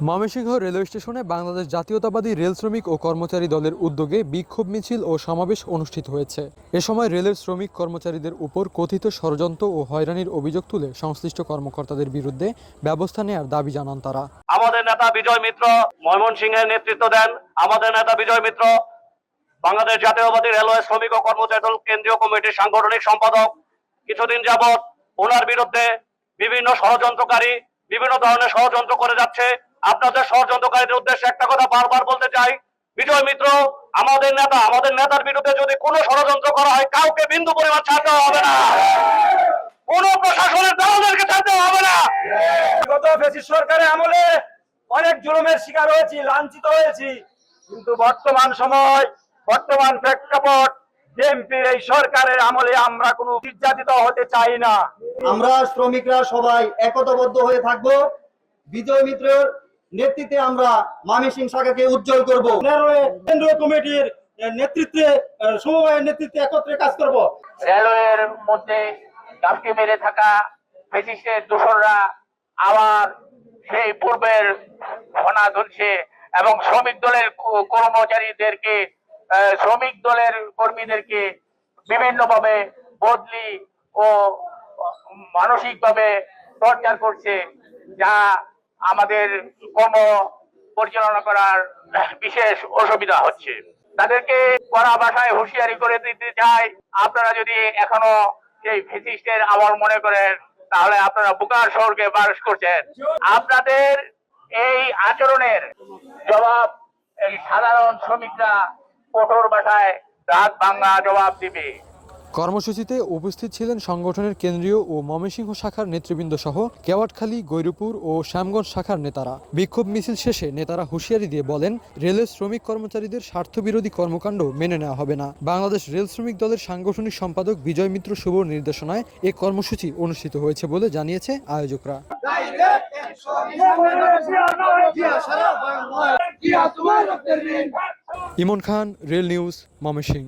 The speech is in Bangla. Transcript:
ময়মনসিংহ রেলওয়ে স্টেশনে বাংলাদেশ জাতীয়তাবাদী রেল শ্রমিক ও কর্মচারী দলের উদ্যোগে বিক্ষোভ মিছিল ও সমাবেশ অনুষ্ঠিত হয়েছে। এ সময় রেলের শ্রমিক কর্মচারীদের উপর কথিত ষড়যন্ত্র ও হয়রানির অভিযোগ তুলে সংশ্লিষ্ট কর্মকর্তাদের বিরুদ্ধে ব্যবস্থা নেওয়ার দাবি জানান তারা। আমাদের নেতা বিজয় মিত্র ময়মনসিংহের নেতৃত্ব দেন। আমাদের নেতা বিজয় মিত্র বাংলাদেশ জাতীয়তাবাদী রেলওয়ে শ্রমিক ও কর্মচারী দল কেন্দ্রীয় কমিটির সাংগঠনিক সম্পাদক। কিছুদিন যাবৎ ওনার বিরুদ্ধে বিভিন্ন ষড়যন্ত্রকারী বিভিন্ন ধরনের ষড়যন্ত্র করে যাচ্ছে। আপনাদের ষড়যন্ত্রকারীদের উদ্দেশ্যে একটা কথা বারবার বলতে চাই, বিজয় মিত্র আমাদের নেতা, আমাদের নেতার বিরুদ্ধে যদি কোনো ষড়যন্ত্র করা হয় কাউকে বিন্দু পরিমাণ ছাড় দেওয়া হবে না, কোন প্রশাসনের দলদেরকে ছাড় দেওয়া হবে না। গত ফ্যাসিস্ট সরকারের আমলে অনেক জুলুমের শিকার হয়েছি, লাঞ্ছিত হয়েছি, কিন্তু বর্তমান প্রেক্ষাপট বিএনপির এই সরকারের আমলে আমরা কোনো নির্যাতিত হতে চাই না। আমরা শ্রমিকরা সবাই একতাবদ্ধ হয়ে থাকব। বিজয় মিত্রের নেতৃত্বে আমরা ময়মনসিংহ শাখাকে উজ্জ্বল করব। কেন্দ্রীয় কমিটির নেতৃত্বে, সমবায়ের নেতৃত্বে একত্রে কাজ করব। রেলওয়ের মধ্যে গামটি মেরে থাকা ফ্যাসিস্টের দোসররা আবার সেই পূর্বের ঘনা ধরছে এবং শ্রমিক দলের কর্মচারীদেরকে, শ্রমিক দলের কর্মীদেরকে বিভিন্নভাবে বদলি ও মানসিকভাবে টর্চার করছে, যা আমাদের কর্ম পরিচালনা করার বিশেষ অসুবিধা হচ্ছে। তাদেরকে কড়া ভাষায় হুঁশিয়ারি করে দিতে চাই, আপনারা যদি এখনো সেই ফ্যাসিস্টের আমল মনে করেন তাহলে আপনারা বুকার শহরকে বাস করছেন। আপনাদের এই আচরণের জবাব এই সাধারণ শ্রমিকরা কঠোর ভাষায় রাত ভাঙা জবাব দিবে। কর্মসূচিতে উপস্থিত ছিলেন সংগঠনের কেন্দ্রীয় ও ময়মনসিংহ শাখার নেতৃবৃন্দ সহ কেওয়াটখালী, গৈরপুর ও শ্যামগঞ্জ শাখার নেতারা। বিক্ষোভ মিছিল শেষে নেতারা হুঁশিয়ারি দিয়ে বলেন, রেলের শ্রমিক কর্মচারীদের স্বার্থবিরোধী কর্মকাণ্ড মেনে নেওয়া হবে না। বাংলাদেশ রেল শ্রমিক দলের সাংগঠনিক সম্পাদক বিজয় মিত্র শুভর নির্দেশনায় এ কর্মসূচি অনুষ্ঠিত হয়েছে বলে জানিয়েছে আয়োজকরা। ইমন খান, রেল নিউজ, ময়মনসিংহ।